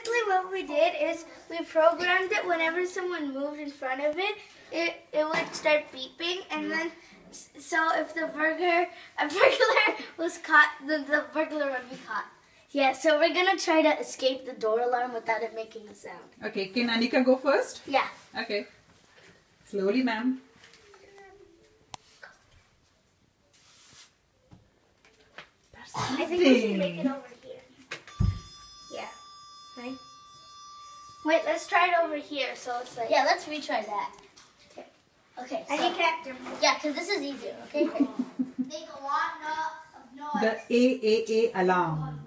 basically what we did is we programmed it whenever someone moved in front of it, it would start beeping, and then so if a burglar was caught, then the burglar would be caught. Yeah, so we're gonna try to escape the door alarm without it making a sound. Okay, can Anika go first? Yeah. Okay. Slowly, ma'am. I think we should make it over here. Yeah. Right? Wait, let's try it over here. So it's like. Yeah, let's retry that. Okay. And So, you can't. yeah, because this is easier. Okay. Make a lot of noise. The AAA alarm.